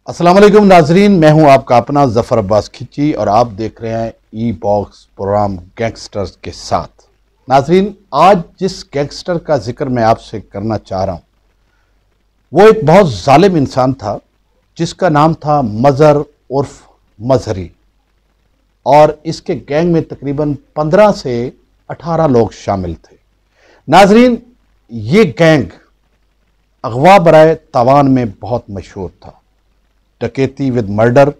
अस्सलाम वालेकुम नाजरीन, मैं हूं आपका अपना जफर अब्बास खिची और आप देख रहे हैं ई बॉक्स प्रोग्राम गैंगस्टर्स के साथ। नाजरीन, आज जिस गैंगस्टर का जिक्र मैं आपसे करना चाह रहा हूं वो एक बहुत जालिम इंसान था जिसका नाम था मज़हर उर्फ मजहरी, और इसके गैंग में तकरीबन 15 से 18 लोग शामिल थे। नाजरीन, ये गैंग अगवा बराए तावान में बहुत मशहूर था। डकैती विद मर्डर,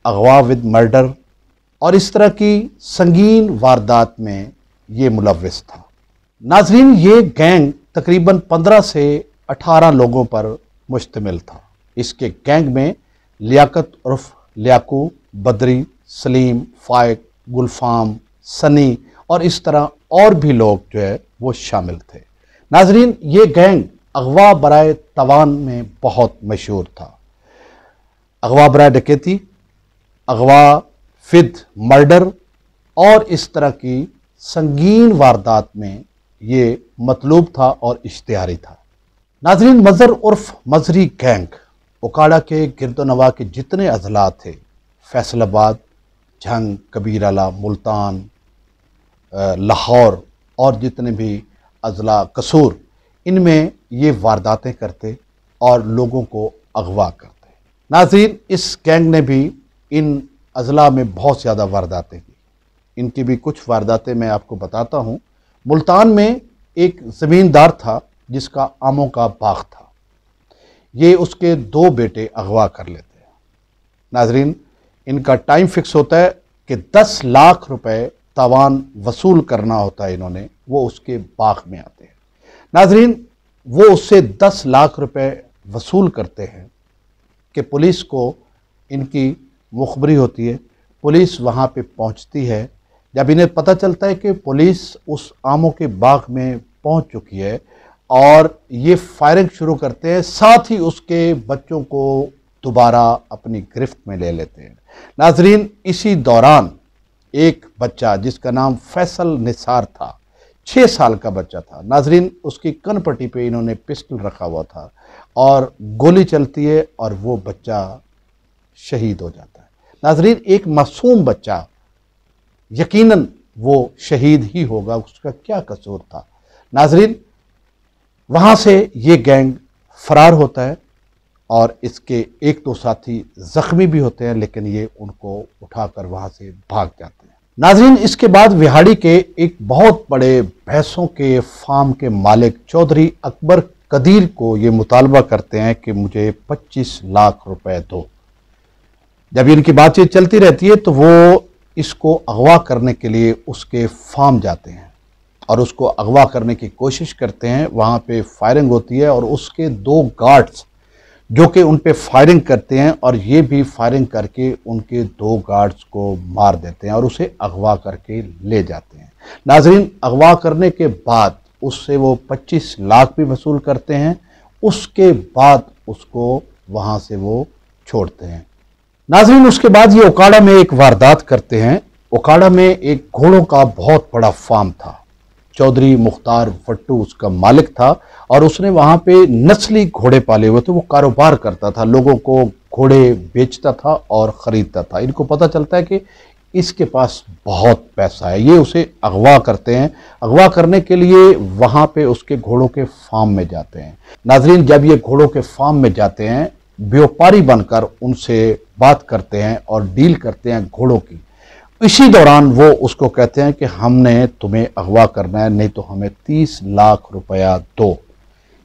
अगवा विद मर्डर और इस तरह की संगीन वारदात में ये मुलव्विस था। नाजरीन, ये गैंग तकरीबन 15 से 18 लोगों पर मुश्तमिल था। इसके गैंग में लियाकत उर्फ लियाकू, बदरी, सलीम, फाइक, गुलफाम, सनी और इस तरह और भी लोग जो है वो शामिल थे। नाजरीन, ये गैंग अगवा बराए तवान में बहुत मशहूर था। अगवा बराए डकैती, अगवा विद मर्डर और इस तरह की संगीन वारदात में ये मतलूब था और इश्तिहारी था। नाजरीन, मज़हर उर्फ मजहरी गैंग उकाड़ा के गिरदोनवा के जितने अजला थे, फैसलाबाद, झंग, कबीराला, मुल्तान, लाहौर और जितने भी अजला, कसूर, इनमें ये वारदातें करते और लोगों को अगवा करते। नाज़रीन, इस गैंग ने भी इन अजला में बहुत ज़्यादा वारदातें की। इनकी भी कुछ वारदातें मैं आपको बताता हूँ। मुल्तान में एक ज़मींदार था जिसका आमों का बाग था। ये उसके 2 बेटे अगवा कर लेते हैं। नाज़रीन, इनका टाइम फिक्स होता है कि 10 लाख रुपए तावान वसूल करना होता है इन्होंने, वो उसके बाग में आते हैं। नाज़रीन, वो उससे 10 लाख रुपए वसूल करते हैं कि पुलिस को इनकी मुखबरी होती है। पुलिस वहाँ पे पहुँचती है। जब इन्हें पता चलता है कि पुलिस उस आमों के बाग में पहुँच चुकी है और ये फायरिंग शुरू करते हैं, साथ ही उसके बच्चों को दोबारा अपनी गिरफ्त में ले लेते हैं। नाजरीन, इसी दौरान एक बच्चा जिसका नाम फैसल निसार था, 6 साल का बच्चा था। नाजरीन, उसकी कनपट्टी पे इन्होंने पिस्टल रखा हुआ था और गोली चलती है और वो बच्चा शहीद हो जाता है। नाजरीन, एक मासूम बच्चा, यकीनन वो शहीद ही होगा, उसका क्या कसूर था। नाजरीन, वहाँ से ये गैंग फरार होता है और इसके 1-2 साथी ज़ख्मी भी होते हैं, लेकिन ये उनको उठाकर वहाँ से भाग जाते हैं। नाजरीन, इसके बाद विहाड़ी के एक बहुत बड़े भैंसों के फार्म के मालिक चौधरी अकबर कदीर को ये मुतालबा करते हैं कि मुझे 25 लाख रुपए दो। जब इनकी बातचीत चलती रहती है तो वो इसको अगवा करने के लिए उसके फार्म जाते हैं और उसको अगवा करने की कोशिश करते हैं। वहाँ पे फायरिंग होती है और उसके 2 गार्ड्स जो कि उन पे फायरिंग करते हैं और ये भी फायरिंग करके उनके 2 गार्ड्स को मार देते हैं और उसे अगवा करके ले जाते हैं। नाजरीन, अगवा करने के बाद उससे वो 25 लाख भी वसूल करते हैं। उसके बाद उसको वहाँ से वो छोड़ते हैं। नाजरीन, उसके बाद ये उकाड़ा में एक वारदात करते हैं। उकाड़ा में एक घोड़ों का बहुत बड़ा फार्म था। चौधरी मुख्तार वट्टू उसका मालिक था और उसने वहाँ पे नस्ली घोड़े पाले हुए थे। वो कारोबार करता था, लोगों को घोड़े बेचता था और ख़रीदता था। इनको पता चलता है कि इसके पास बहुत पैसा है, ये उसे अगवा करते हैं। अगवा करने के लिए वहाँ पे उसके घोड़ों के फार्म में जाते हैं। नाजरीन, जब ये घोड़ों के फार्म में जाते हैं, व्यापारी बनकर उनसे बात करते हैं और डील करते हैं घोड़ों की। इसी दौरान वो उसको कहते हैं कि हमने तुम्हें अगवा करना है, नहीं तो हमें 30 लाख रुपया दो।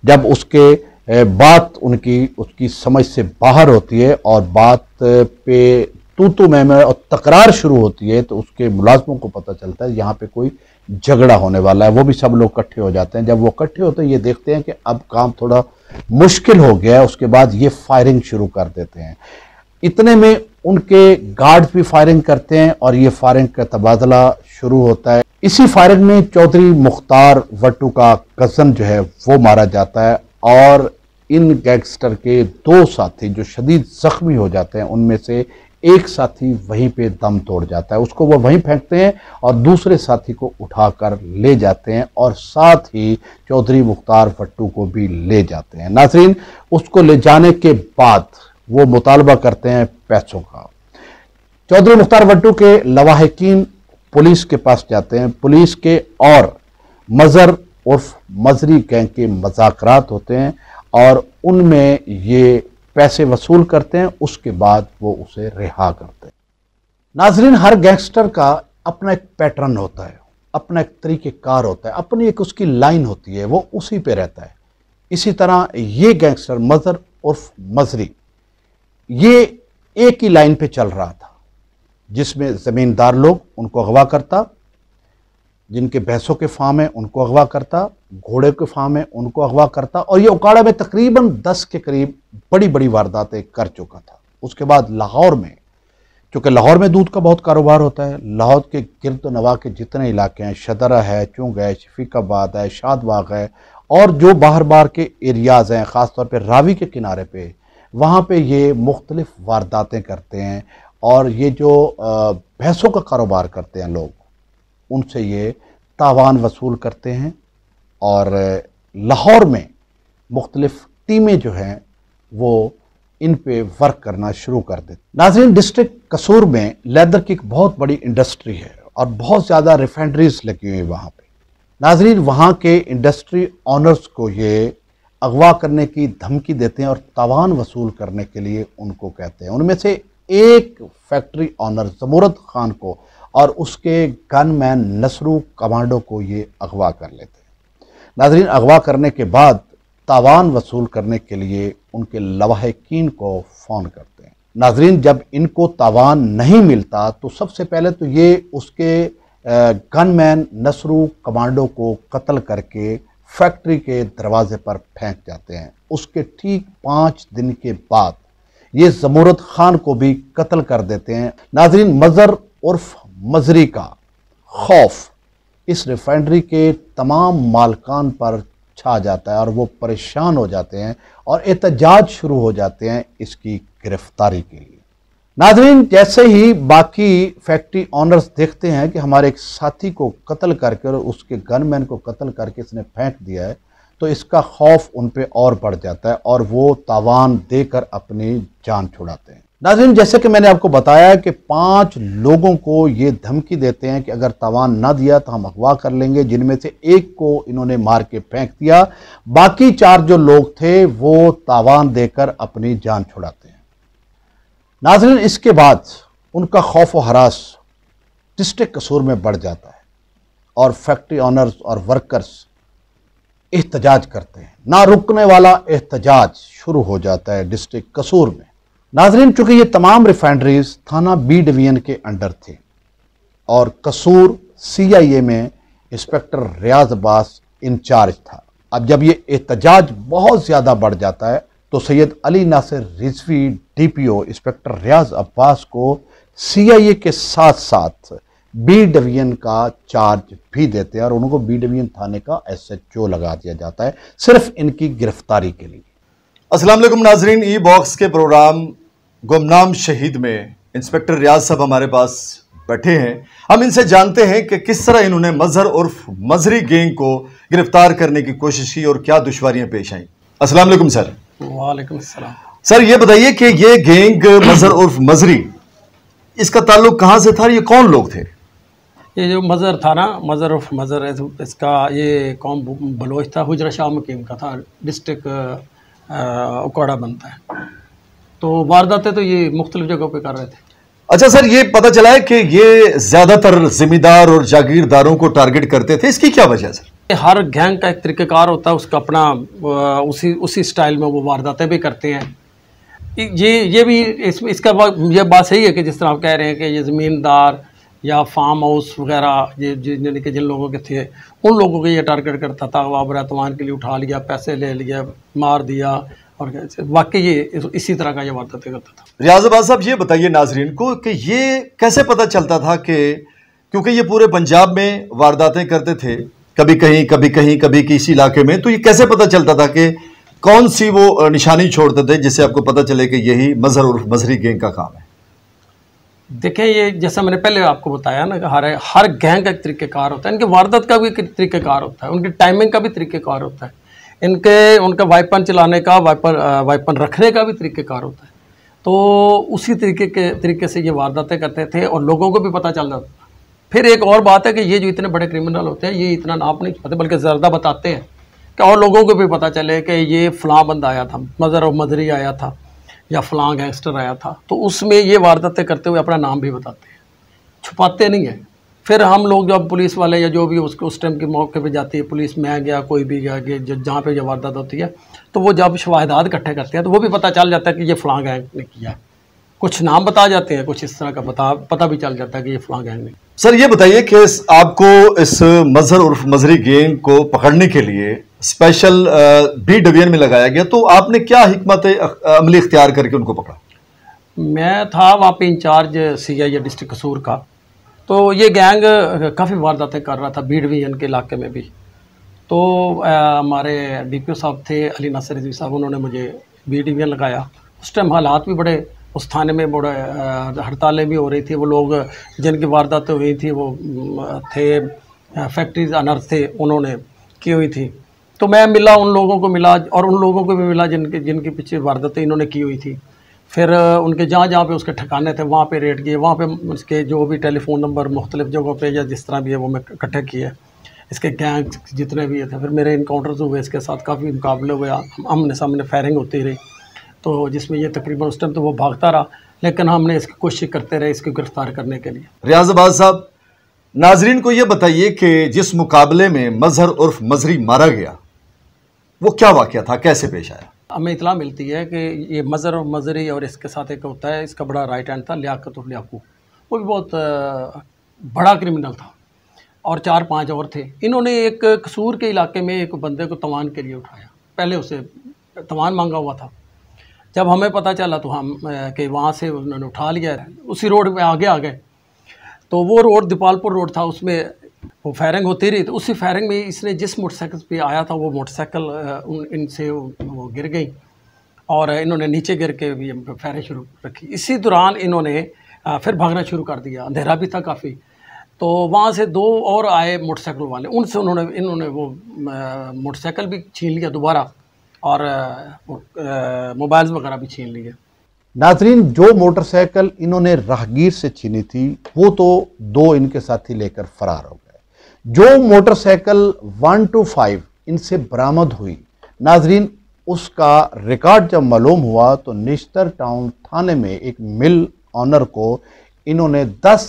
जब उसके बात उसकी समझ से बाहर होती है और बात पे तू मैं और तकरार शुरू होती है, तो उसके मुलाजमों को पता चलता है यहाँ पे कोई झगड़ा होने वाला है। वो भी सब लोग इकट्ठे हो जाते हैं। जब वो इकट्ठे होते हैं, ये देखते हैं कि अब काम थोड़ा मुश्किल हो गया है। उसके बाद ये फायरिंग शुरू कर देते हैं। इतने में उनके गार्ड्स भी फायरिंग करते हैं और ये फायरिंग का तबादला शुरू होता है। इसी फायरिंग में चौधरी मुख्तार वट्टू का कज़न जो है वो मारा जाता है और इन गैंगस्टर के 2 साथी जो शदीद जख्मी हो जाते हैं, उनमें से एक साथी वहीं पे दम तोड़ जाता है। उसको वो वहीं फेंकते हैं और दूसरे साथी को उठाकर ले जाते हैं और साथ ही चौधरी मुख्तार वट्टू को भी ले जाते हैं। नाज़रीन, उसको ले जाने के बाद वो मुतालबा करते हैं पैसों का। चौधरी मुख्तार वट्टू के लवाहिकीन पुलिस के पास जाते हैं। पुलिस के और मजर उर्फ मजरी गैंग के मज़ाकरात होते हैं और उनमें ये पैसे वसूल करते हैं। उसके बाद वो उसे रिहा करते हैं। नाजरीन, हर गैंगस्टर का अपना एक पैटर्न होता है, अपना एक तरीक़ेकार होता है, अपनी एक उसकी लाइन होती है, वो उसी पे रहता है। इसी तरह ये गैंगस्टर मजर उर्फ मजरी ये एक ही लाइन पे चल रहा था, जिसमें ज़मींदार लोग उनको अगवा करता, जिनके भैंसों के फार्म हैं उनको अगवा करता, घोड़े के फार्म हैं उनको अगवा करता, और ये उकाड़ा में तकरीबन 10 के करीब बड़ी बड़ी वारदातें कर चुका था। उसके बाद लाहौर में, क्योंकि लाहौर में दूध का बहुत कारोबार होता है, लाहौर के गिरद नवा के जितने इलाके हैं, शदरा है, चुंग है, शफीकाबाद है, शादबाग है, और जो बाहर बाहर के एरियाज़ हैं, ख़ास तौर पे रावी के किनारे पे, वहाँ पे ये मुख्तलिफ वारदातें करते हैं। और ये जो भैंसों का कारोबार करते हैं लोग, उनसे ये तावान वसूल करते हैं और लाहौर में मुख्तलिफ टीमें जो हैं वो इन पे वर्क करना शुरू कर देते। नाज़रीन, डिस्ट्रिक्ट कसूर में लेदर की एक बहुत बड़ी इंडस्ट्री है और बहुत ज़्यादा रिफाइनरीज लगी हुई है वहाँ पे। नाज़रीन, वहाँ के इंडस्ट्री ऑनर्स को ये अगवा करने की धमकी देते हैं और तावान वसूल करने के लिए उनको कहते हैं। उनमें से एक फैक्ट्री ऑनर ज़मूरत खान को और उसके गनमैन नसरू कमांडो को ये अगवा कर लेते हैं। नाज़रीन, अगवा करने के बाद तावान वसूल करने के लिए उनके लवाहिकीन को फ़ोन करते हैं। नाज़रीन, जब इनको तावान नहीं मिलता तो सबसे पहले तो ये उसके गनमैन नसरू कमांडो को कत्ल करके फैक्ट्री के दरवाजे पर फेंक जाते हैं। उसके ठीक 5 दिन के बाद ये ज़मूरत खान को भी कत्ल कर देते हैं। नाज़रीन, मज़र उर्फ मजरी का खौफ इस रिफाइनरी के तमाम मालकान पर छा जाता है और वो परेशान हो जाते हैं और एहतजाज शुरू हो जाते हैं इसकी गिरफ्तारी के लिए। नाज़रीन, जैसे ही बाकी फैक्ट्री ऑनर्स देखते हैं कि हमारे एक साथी को कत्ल करके और उसके गनमैन को कत्ल करके इसने फेंक दिया है, तो इसका खौफ उन पे और बढ़ जाता है और वो तावान देकर अपनी जान छुड़ाते हैं। नाज़रीन, जैसे कि मैंने आपको बताया कि 5 लोगों को ये धमकी देते हैं कि अगर तावान ना दिया तो हम अगवा कर लेंगे, जिनमें से एक को इन्होंने मार के फेंक दिया। बाकी 4 जो लोग थे वो तावान देकर अपनी जान छुड़ाते हैं। नाज़रीन, इसके बाद उनका खौफ व हरास डिस्ट्रिक्ट कसूर में बढ़ जाता है और फैक्ट्री ऑनर्स और वर्कर्स एहतजाज करते हैं। ना रुकने वाला एहतजाज शुरू हो जाता है डिस्ट्रिक्ट कसूर में। नाज़रीन, चूँकि ये तमाम रिफाइनरीज थाना बी डिवीज़न के अंडर थे और कसूर CIA में इंस्पेक्टर रियाज अब्बास इंचार्ज था। अब जब ये एहतजाज बहुत ज़्यादा बढ़ जाता है तो सैयद अली नासिर रिजवी DPO इंस्पेक्टर रियाज अब्बास को CIA के साथ साथ बी डिवीज़न का चार्ज भी देते हैं और उनको बी डिवीज़न थाने का SHO लगा दिया जाता है सिर्फ इनकी गिरफ्तारी के लिए। अस्सलाम वालेकुम नाजरीन, ई बॉक्स के प्रोग्राम गुमनाम शहीद में इंस्पेक्टर रियाज साहब हमारे पास बैठे हैं। हम इनसे जानते हैं कि किस तरह इन्होंने मजहर उर्फ मजरी गैंग को गिरफ्तार करने की कोशिश की और क्या दुश्वारियां पेश आई। अस्सलाम वालेकुम सर। वालेकुम सलाम। सर, ये बताइए कि ये गैंग मजहर उर्फ मजरी, इसका ताल्लुक कहां से था और ये कौन लोग थे? ये जो मज़र था ना, मज़र उर्फ मज़र, इसका ये कौम बलोच था, हुजरा शाह मकीम का था, डिस्ट्रिक्ट उकाड़ा बनता है। तो वारदातें तो ये मुख्तलिफ जगहों पे कर रहे थे। अच्छा सर, ये पता चला है कि ये ज्यादातर जिम्मेदार और जागीरदारों को टारगेट करते थे, इसकी क्या वजह है सर? हर गैंग का एक तरीक़ेकार होता है, उसका अपना उसी स्टाइल में वो वारदातें भी करते हैं। ये भी इसका ये बात सही है कि जिस तरह आप कह रहे हैं कि ये ज़मींदार या फार्म हाउस वगैरह ये जिन लोगों के थे, उन लोगों को ये टारगेट करता था। वाबरातवान के लिए उठा लिया, पैसे ले लिया, मार दिया, और वाकई ये इसी तरह का ये वारदातें करता था। रियाज अब्बास साहब, ये बताइए नाजरीन को कि ये कैसे पता चलता था कि, क्योंकि ये पूरे पंजाब में वारदातें करते थे, कभी कहीं कभी कहीं कभी किसी इलाके में, तो ये कैसे पता चलता था कि कौन सी वो निशानी छोड़ते थे जिससे आपको पता चले कि यही मजहर उर्फ मजरी गैंग का काम है? देखें, ये जैसा मैंने पहले आपको बताया ना कि हर गैंग का एक तरीक़ेकार होता है, इनके वारदात का भी एक तरीक़ेकार होता है, उनकी टाइमिंग का भी तरीक़ेकार होता है, उनका वाइपन चलाने का, वाइपन रखने का भी तरीक़ेकार होता है। तो उसी तरीके से ये वारदातें करते थे और लोगों को भी पता चल जाता था। फिर एक और बात है कि ये जो इतने बड़े क्रिमिनल होते हैं ये इतना नाप नहीं छुपाते, बल्कि ज़्यादा बताते हैं कि और लोगों को भी पता चले कि ये फ़लाँ बंदा आया था, मज़र और मज़री आया था या फ़लाँ गैंगस्टर आया था। तो उसमें ये वारदातें करते हुए अपना नाम भी बताते हैं, छुपाते नहीं हैं। फिर हम लोग जब पुलिस वाले या जो भी उसको उस टाइम के मौके पे जाती है पुलिस, मैं गया कोई भी गया कि जहाँ पे जो वारदात होती है, तो वो जब शवाहिदात इकट्ठे करते हैं तो वो भी पता चल जाता है कि ये फ़लाँ गैंग ने किया है। कुछ नाम बता जाते हैं, कुछ इस तरह का पता भी चल जाता है कि ये फ़लाँ गैंग ने। सर ये बताइए कि आपको इस मजहर उर्फ मजहरी गैंग को पकड़ने के लिए स्पेशल बी डिवीजन में लगाया गया, तो आपने क्या हिकमत अमली इख्तियार करके उनको पकड़ा? मैं था वहाँ पे इंचार्ज CI डिस्ट्रिक्ट कसूर का। तो ये गैंग काफ़ी वारदातें कर रहा था बी डिवीजन के इलाके में भी। तो हमारे DPO साहब थे अली नासिर रिजवी साहब, उन्होंने मुझे बी डिवीजन लगाया। उस टाइम हालात भी बड़े, उस थाने में बड़े हड़तालें भी हो रही थी। वो लोग जिनकी वारदातें हुई थी वो थे फैक्ट्रीज अनर्थ थे, उन्होंने की हुई थी। तो मैं मिला, उन लोगों को मिला और उन लोगों को भी मिला जिनके पीछे वारदातें इन्होंने की हुई थी। फिर उनके जहाँ पे उसके ठिकाने थे वहाँ पे रेड किए, वहाँ पे उसके जो भी टेलीफोन नंबर मुख्तलिफ़ जगहों पे या जिस तरह भी है वो मैं इकट्ठे किए, इसके गैंग जितने भी थे। फिर मेरे इनकाउंटर्स हुए, इसके साथ काफ़ी मुकाबले हुए, आमने सामने फायरिंग होती रही। तो जिसमें ये तकरीबन उस टाइम तो वो भागता रहा, लेकिन हमने इसकी कोशिश करते रहे इसको गिरफ्तार करने के लिए। रियाज अब्बास साहब, नाजरीन को ये बताइए कि जिस मुकाबले में मजहर उर्फ मजहरी मारा गया वो क्या वाक़या था, कैसे पेश आया? हमें इतला मिलती है कि ये मजहर और मजहरी और इसके साथ एक होता है, इसका बड़ा राइट हैंड था लियाकत और लियाकू, वो भी बहुत बड़ा क्रिमिनल था और 4-5 और थे। इन्होंने एक कसूर के इलाके में एक बंदे को तवान के लिए उठाया, पहले उसे तवान मांगा हुआ था। जब हमें पता चला तो हम कि वहाँ से उन्होंने उठा लिया, उसी रोड पे आगे आ गए। तो वो रोड दीपालपुर रोड था, उसमें वो फायरिंग होती रही। तो उसी फायरिंग में इसने जिस मोटरसाइकिल पे आया था वो मोटरसाइकिल इनसे वो गिर गई और इन्होंने नीचे गिर के भी फायरिंग शुरू रखी। इसी दौरान इन्होंने फिर भागना शुरू कर दिया, अंधेरा भी था काफ़ी। तो वहाँ से 2 और आए मोटरसाइकिल वाले, उनसे इन्होंने वो मोटरसाइकिल भी छीन लिया दोबारा और मोबाइल्स वगैरह भी छीन लिए। नाजरीन, जो मोटरसाइकिल इन्होंने राहगीर से छीनी थी वो तो 2 इनके साथी लेकर फरार हो गए। जो मोटरसाइकिल 125 इनसे बरामद हुई, नाजरीन उसका रिकॉर्ड जब मालूम हुआ तो निश्तर टाउन थाने में एक मिल ऑनर को इन्होंने 10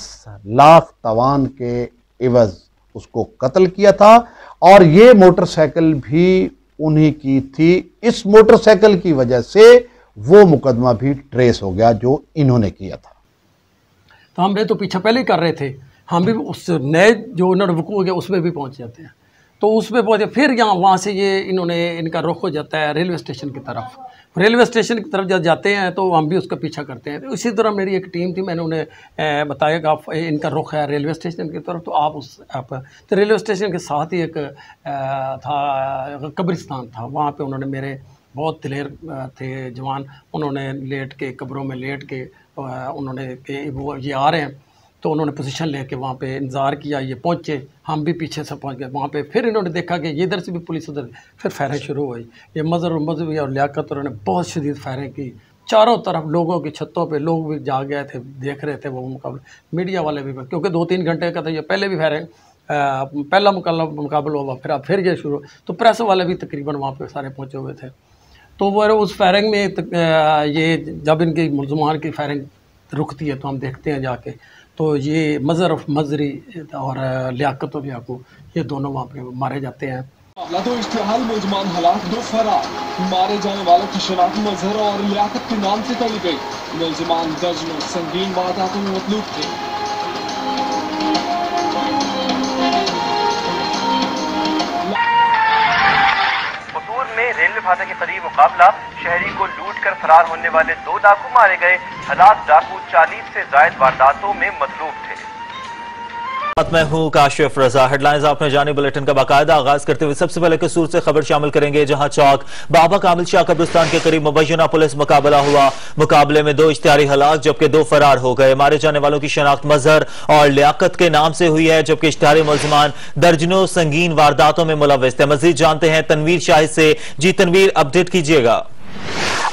लाख तवान के एवज उसको कत्ल किया था और ये मोटरसाइकिल भी उन्हीं की थी। इस मोटरसाइकिल की वजह से वो मुकदमा भी ट्रेस हो गया जो इन्होंने किया था। तो हम तो पीछे पहले ही कर रहे थे, हम भी उस नए जो उन्होंने वकूअ हो गया उसमें भी पहुंच जाते हैं। तो उसमें पहुंचे, फिर वहाँ से इनका रुख हो जाता है रेलवे स्टेशन की तरफ। रेलवे स्टेशन की तरफ जब जाते हैं तो हम भी उसका पीछा करते हैं। तो इसी तरह मेरी एक टीम थी, मैंने उन्हें बताया कि आप इनका रुख है रेलवे स्टेशन की तरफ, तो आप तो रेलवे स्टेशन के साथ ही एक था कब्रिस्तान था, वहाँ पे उन्होंने मेरे बहुत दिलेर थे जवान, उन्होंने लेट के कब्रों में लेट के उन्होंने कि वो ये आ रहे हैं, तो उन्होंने पोजीशन लेके वहाँ पे इंतज़ार किया। ये पहुँचे, हम भी पीछे से पहुँच गए वहाँ पे। फिर इन्होंने देखा कि इधर से भी पुलिस उधर, फिर फायरिंग शुरू हुई। ये मजहर और मजहबी और लियाकत उन्होंने बहुत शदीद फायरिंग की, चारों तरफ लोगों की छतों पे लोग भी जा गए थे, देख रहे थे वो मुकाबला। मीडिया वाले भी, क्योंकि 2-3 घंटे का था ये, पहले भी फायरिंग पहला मुकाबला हुआ, फिर ये शुरू। तो प्रेस वाले भी तकरीबन वहाँ पर सारे पहुँचे हुए थे। तो वो उस फायरिंग में ये जब इनकी मुलजमान की फायरिंग रुकती है तो हम देखते हैं जाके, तो ये मजहर और मजहरी और लियाकत और लियाकू ये दोनों वहाँ पे मारे जाते हैं। तो इश्तिहाल मुलजमान हालात 2 फरार, मारे जाने वालों की शनाख्त मजहर और लियाकत के नाम से तली गई। मुलजमान दर्जनों संगीन वारदातों में मतलूब थे। रेलवे फाटक के करीब मुकाबला, शहरी को लूट कर फरार होने वाले 2 डाकू मारे गए। हालात डाकू 40 से ज्यादा वारदातों में मतलूब थे। मैं हूं काशिफ रजा। हेडलाइंस आपने जाने, बुलेटिन का बाकायदा आगाज करते हुए सबसे पहले कसूर से खबर शामिल करेंगे, जहां चौक बाबा कामिल शाह कब्रिस्तान के करीब मुबैना पुलिस मुकाबला हुआ। मुकाबले में 2 इश्तिहारी हलाक जबकि 2 फरार हो गए। मारे जाने वालों की शनाख्त मजहर और लियाकत के नाम से हुई है, जबकि इश्तिहारी मुलजमान दर्जनों संगीन वारदातों में मुलव्वस थे। मजीद जानते हैं तनवीर शाहिद से। जी तनवीर, अपडेट कीजिएगा।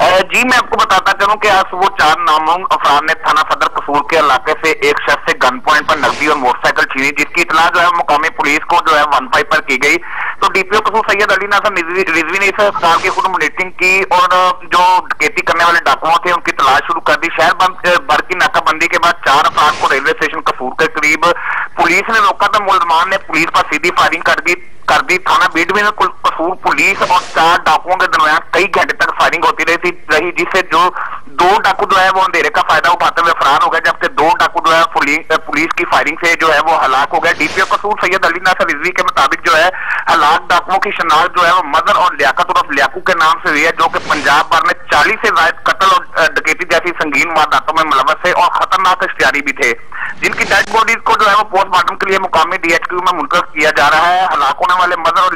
जी मैं आपको बताता चलूं कि आज वो 4 नामजद अफराद ने थाना सदर कसूर के इलाके से एक शख्स से गन पॉइंट पर नकदी और मोटरसाइकिल छीनी, जिसकी इतला जो है मुकामी पुलिस को जो है 15 पर की गई। तो डीपीओ कसूर सैयद अली नासर रिजवी ने इस कार की खुद मॉनिटरिंग की और जो डकैती करने वाले डाकुओं थे उनकी तलाश शुरू कर दी। शहर भर की नाकाबंदी के बाद 4 अफराद को रेलवे स्टेशन कसूर के करीब पुलिस ने रोका था। मुलजमान ने पुलिस पर सीधी फायरिंग कर दी। थाना बी डिवीजन कसूर पुलिस और 4 डाकुओं के दरमियान कई घंटे तक फायरिंग होती रही, जिससे जो 2 डाकू जो है वो अंधेरे का फायदा उठाते हुए फरार हो गए, जबकि 2 डाकू जो है पुलिस की फायरिंग से जो है वो हलाक हो गए। डीपीओ कसूर सैयद अली नासर रिजवी के मुताबिक जो है हलाक डाकुओं की शनाख्त जो है वो मदर और लियाकत उर्फ लियाकू के नाम से हुई है, जो कि पंजाब भर में 40 से ज्यादा कत्ल और डकैती जैसी संगीन वारदातों में मुलव्वस थे और खतरनाक इश्तियारी भी थे, जिनकी डेड बॉडीज को जो है वो पोस्टमार्टम के लिए मुकामी DHQ में मुंतकिल किया जा रहा है। हलाक होने वाले मदर और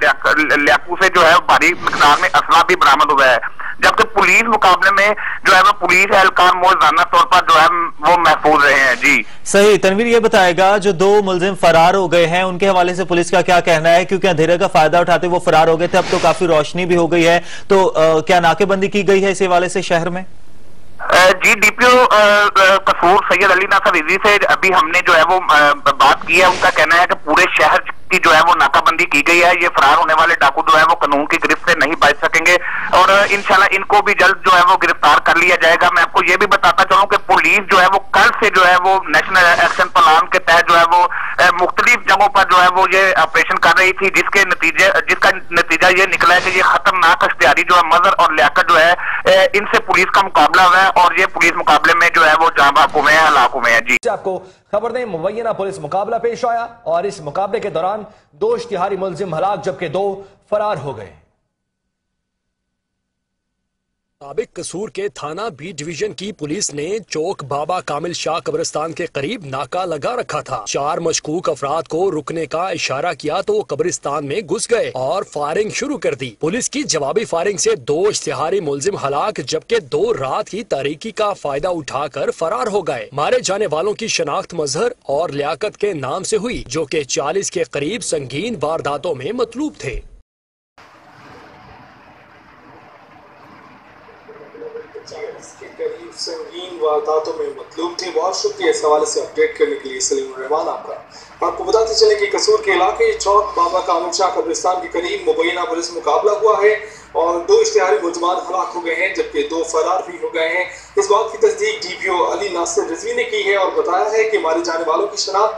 लियाकू से जो है भारी मिकदार में असला भी बरामद हुआ है, जबकि पुलिस मुकाबले में जो है वो पुलिस एहलकार मौजूदा तौर पर जो है वो महफूज रहे हैं। जी सही। तनवीर ये बताएगा, जो 2 मुलजिम फरार हो गए हैं उनके हवाले से पुलिस का क्या कहना है, क्योंकि अंधेरे का फायदा उठाते वो फरार हो गए थे, अब तो काफी रोशनी भी हो गई है, तो क्या नाकेबंदी की गई है इस हवाले से शहर में? जी डीपीओ कसूर सैयद अली नासर रिजवी से अभी हमने जो है वो बात की है। उनका कहना है कि पूरे शहर की जो है वो नाकाबंदी की गई है। ये फरार होने वाले डाकू जो है वो कानून की गिरफ्त से नहीं बच सकेंगे और इंशाल्लाह इनको भी जल्द जो है वो गिरफ्तार कर लिया जाएगा। मैं आपको ये भी बताता चलूं कि पुलिस जो है वो कल से जो है वो नेशनल एक्शन प्लान के तहत जो है वो मुख्तलिफ जगहों पर जो है वो ये ऑपरेशन कर रही थी, जिसका नतीजा ये निकला है कि ये खतरनाक इश्तियारी जो है मजर और लियाकत जो है इनसे पुलिस का मुकाबला हुआ है और ये पुलिस मुकाबले में जो है वो जाँ बाक हुए हैं, हलाक हुए हैं। जी आपको खबर दें, मुबैना पुलिस मुकाबला पेश आया और इस मुकाबले के दौरान 2 इश्तिहारी मुलजिम हलाक जबकि 2 फरार हो गए। मुताबिक कसूर के थाना बी डिवीजन की पुलिस ने चौक बाबा कामिल शाह कब्रिस्तान के करीब नाका लगा रखा था। 4 मशकूक अफराद को रुकने का इशारा किया तो वो कब्रिस्तान में घुस गए और फायरिंग शुरू कर दी। पुलिस की जवाबी फायरिंग से 2 इश्तिहारी मुलजिम हलाक जबकि 2 रात की तारीकी का फायदा उठाकर फरार हो गए। मारे जाने वालों की शनाख्त मजहर और लियाकत के नाम से हुई, जो कि 40 के करीब संगीन वारदातों में मतलूब थे। के करीब संगीन वारदातों में मतलूब थे। बहुत शुक्रिया इस हवाले से अपडेट करने के लिए सलीम रहमान आपका। आपको बताते चले कि कसूर के इलाके चौक बाबा कामिल शाह कब्रिस्तान के करीब मुबैना पुलिस मुकाबला हुआ है और 2 इश्तिहारी मुलजमान हलाक हो गए हैं जबकि 2 फरार भी हो गए हैं। इस बात की तस्दीक डीपीओ अली नासर रिजवी ने की है और बताया है कि मारे जाने वालों की शनाख्त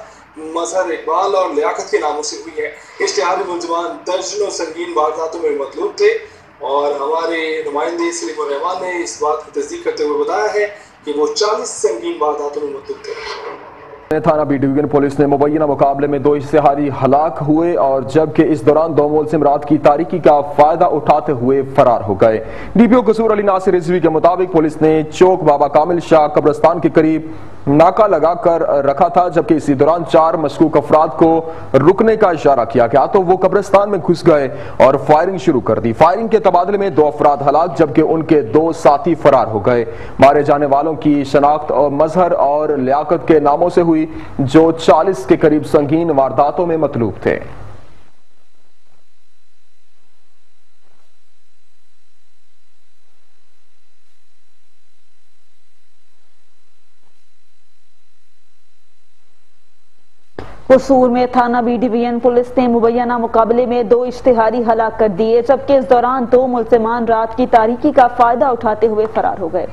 मजहर इकबाल और लियाकत के नामों से हुई है। इश्तिहारी मुलजमान दर्जनों संगीन वारदातों में मतलूब थे और हमारे नुमाइंदे सलीम रहमान ने इस बात की तस्दीक करते हुए बताया है कि वो 40 संगीन वारदातों में मतलूब थे। थाना बी डिवीजन पुलिस ने मुबैना मुकाबले में 2 इश्तिहारी हलाक हुए और जबकि इस दौरान 2 मुलजिम रात की तारीकी का फायदा उठाते हुए फरार हो गए। डीपीओ कसूर अली नासर रिजवी के मुताबिक पुलिस ने चौक बाबा कामिल शाह कब्रिस्तान के करीब नाका लगाकर रखा था, जबकि इसी दौरान 4 मशकूक अफराद को रुकने का इशारा किया गया तो वो कब्रिस्तान में घुस गए और फायरिंग शुरू कर दी। फायरिंग के तबादले में 2 अफराद हलाक जबकि उनके 2 साथी फरार हो गए। मारे जाने वालों की शनाख्त और मजहर और लियाकत के नामों से हुई, जो 40 के करीब संगीन वारदातों में मतलूब थे। कसूर में थाना बी डिवीजन पुलिस ने मुबैना मुकाबले में 2 इश्तिहारी हलाक कर दिए जबकि इस दौरान 2 मुलजिमान रात की तारीकी का फायदा उठाते हुए फरार हो गए।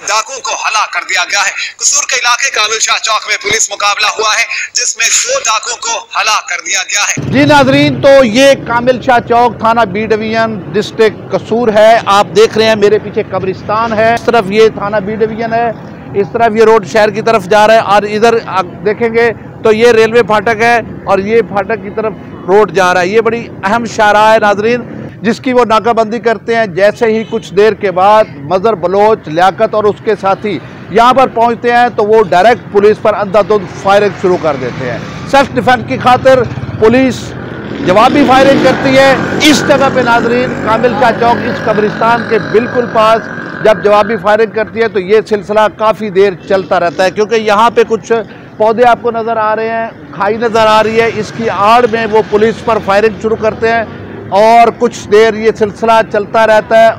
डाकुओं को हलाक कर दिया गया है। कसूर के इलाके कामिल शाह चौक में पुलिस मुकाबला हुआ है जिसमें 2 डाकुओं को हलाक कर दिया गया है। जी नाजरीन, तो ये कामिल शाह चौक थाना बी डिवीजन डिस्ट्रिक्ट कसूर है। आप देख रहे हैं मेरे पीछे कब्रिस्तान है, इस तरफ ये थाना बी डिवीजन है, इस तरफ ये रोड शहर की तरफ जा रहा है और इधर देखेंगे तो ये रेलवे फाटक है और ये फाटक की तरफ रोड जा रहा है। ये बड़ी अहम शाहराह है नाजरीन, जिसकी वो नाकाबंदी करते हैं। जैसे ही कुछ देर के बाद मजहर बलोच लियाकत और उसके साथी यहाँ पर पहुँचते हैं तो वो डायरेक्ट पुलिस पर अंधाधुंध फायरिंग शुरू कर देते हैं। सेल्फ डिफेंस की खातिर पुलिस जवाबी फायरिंग करती है। इस जगह पे नाजरीन कामिल शाह चौक इस कब्रिस्तान के बिल्कुल पास जब जवाबी फायरिंग करती है तो ये सिलसिला काफ़ी देर चलता रहता है, क्योंकि यहाँ पे कुछ पौधे आपको नज़र आ रहे हैं, खाई नज़र आ रही है, इसकी आड़ में वो पुलिस पर फायरिंग शुरू करते हैं और कुछ देर ये सिलसिला चलता रहता है।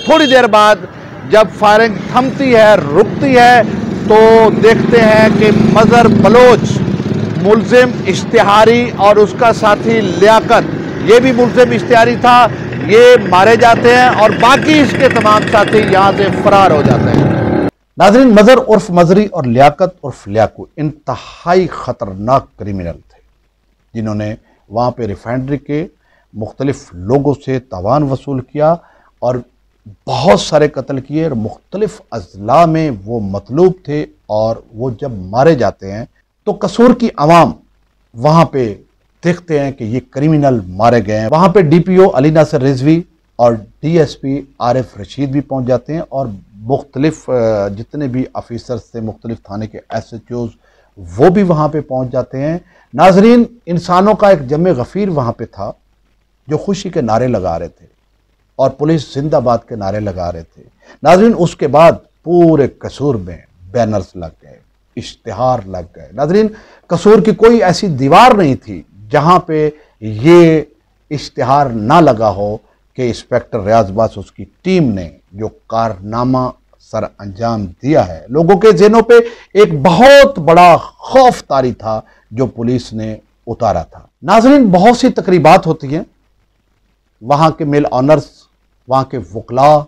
थोड़ी देर बाद जब फायरिंग थमती है, रुकती है, तो देखते हैं कि मजहर बलोच मुलजिम इश्तिहारी और उसका साथी लियाकत, ये भी मुलजिम इश्तिहारी था, ये मारे जाते हैं और बाकी इसके तमाम साथी यहाँ से फरार हो जाते हैं। नाज़रीन, मजहर उर्फ मजरी और लियाकत उर्फ लियाकू इंतहाई ख़तरनाक क्रिमिनल थे, जिन्होंने वहाँ पे रिफाइनरी के मुख्तलिफ लोगों से तावान वसूल किया और बहुत सारे कत्ल किए और मुख्तलिफ अजला में वो मतलूब थे। और वो जब मारे जाते हैं तो कसूर की आवाम वहाँ पे देखते हैं कि ये क्रिमिनल मारे गए हैं। वहाँ पे DPO अली नासिर रिजवी और DSP आरिफ रशीद भी पहुँच जाते हैं और मुख्तलिफ जितने भी ऑफिसर्स थे मुख्तलिफ थाने के SHOs वो भी वहाँ पे पहुँच जाते हैं। नाजरीन, इंसानों का एक जमे गफ़ीर वहाँ पे था जो खुशी के नारे लगा रहे थे और पुलिस जिंदाबाद के नारे लगा रहे थे। नाजरीन, उसके बाद पूरे कसूर में बैनर्स लग गए, इश्तिहार लग गए। नाजरीन, कसूर की कोई ऐसी दीवार नहीं थी जहाँ पे ये इश्तिहार ना लगा हो कि इंस्पेक्टर रियाज अब्बास उसकी टीम ने जो कारनामा सर अंजाम दिया है। लोगों के ज़हनों पे एक बहुत बड़ा खौफ तारी था जो पुलिस ने उतारा था। नाजरीन, बहुत सी तकरीबात होती हैं, वहाँ के मेल ऑनर्स, वहाँ के वकला,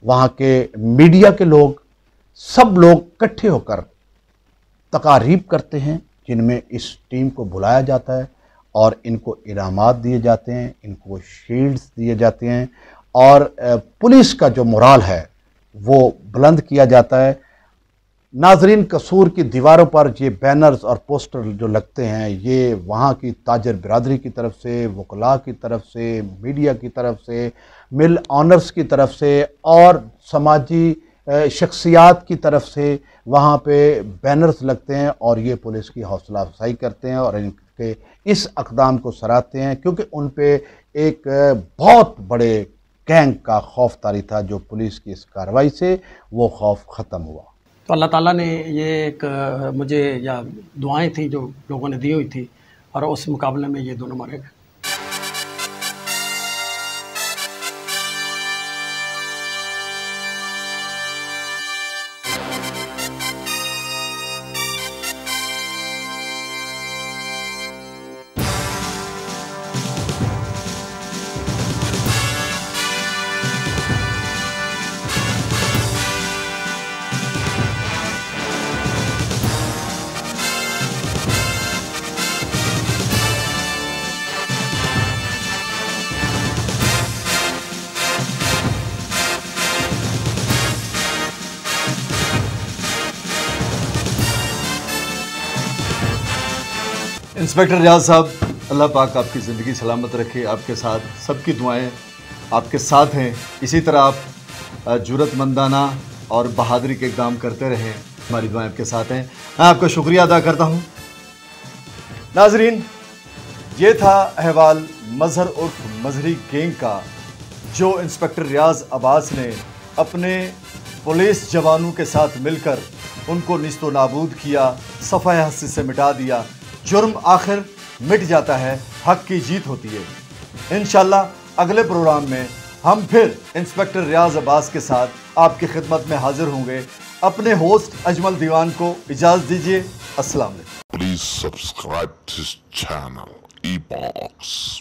वहाँ के मीडिया के लोग, सब लोग इकट्ठे होकर तकारीब करते हैं जिनमें इस टीम को बुलाया जाता है और इनको इनामात दिए जाते हैं, इनको शील्ड्स दिए जाते हैं और पुलिस का जो मोराल है वो बुलंद किया जाता है। नाजरीन, कसूर की दीवारों पर ये बैनर्स और पोस्टर जो लगते हैं ये वहाँ की ताजर बिरादरी की तरफ से, वकला की तरफ से, मीडिया की तरफ से, मिल ऑनर्स की तरफ से और समाजी शख्सियात की तरफ से वहाँ पे बैनर्स लगते हैं और ये पुलिस की हौसला अफजाई करते हैं और इनके इस अक़दाम को सराहते हैं, क्योंकि उन पे एक बहुत बड़े गैंग का खौफ तारी था। जो पुलिस की इस कार्रवाई से वो खौफ ख़त्म हुआ। तो अल्लाह ताला ने ये एक मुझे या दुआएं थी जो लोगों ने दी हुई थी और उस मुकाबले में ये दोनों मारे गए। इंस्पेक्टर रियाज साहब, अल्लाह पाक आपकी ज़िंदगी सलामत रखे, आपके साथ सबकी दुआएं आपके साथ हैं। इसी तरह आप जुर्रतमंदाना और बहादुरी के इक़दाम करते रहें, हमारी दुआएं आपके साथ हैं। मैं आपका शुक्रिया अदा करता हूं। नाजरीन, ये था अहवाल मजहर उर्फ मजहरी गैंग का, जो इंस्पेक्टर रियाज अब्बास ने अपने पुलिस जवानों के साथ मिलकर उनको निस्तो नाबूद किया, सफ़ाए हस्ती से मिटा दिया। जुर्म आखिर मिट जाता है, हक की जीत होती है। इंशाल्लाह अगले प्रोग्राम में हम फिर इंस्पेक्टर रियाज अब्बास के साथ आपकी खिदमत में हाजिर होंगे। अपने होस्ट अजमल दीवान को इजाज़त दीजिए। अस्सलाम वालेकुम। Please subscribe to this channel, eBox.